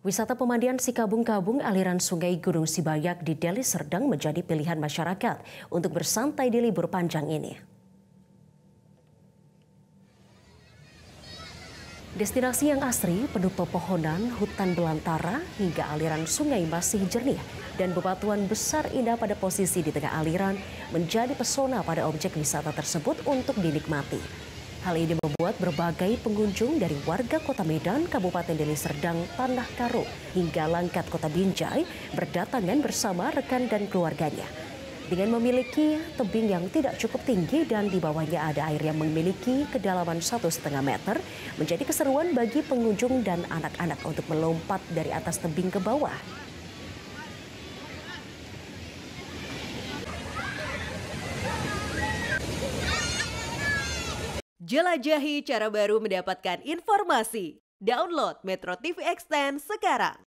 Wisata pemandian Sikabung-Kabung aliran Sungai Gunung Sibayak di Deli Serdang menjadi pilihan masyarakat untuk bersantai di libur panjang ini. Destinasi yang asri, penuh pepohonan, hutan belantara, hingga aliran sungai masih jernih dan bebatuan besar indah pada posisi di tengah aliran menjadi pesona pada objek wisata tersebut untuk dinikmati. Hal ini membuat berbagai pengunjung dari warga Kota Medan, Kabupaten Deli Serdang, Tanah Karo, hingga Langkat Kota Binjai berdatangan bersama rekan dan keluarganya. Dengan memiliki tebing yang tidak cukup tinggi dan di bawahnya ada air yang memiliki kedalaman 1,5 meter, menjadi keseruan bagi pengunjung dan anak-anak untuk melompat dari atas tebing ke bawah. Jelajahi cara baru mendapatkan informasi. Download Metro TV Extend sekarang.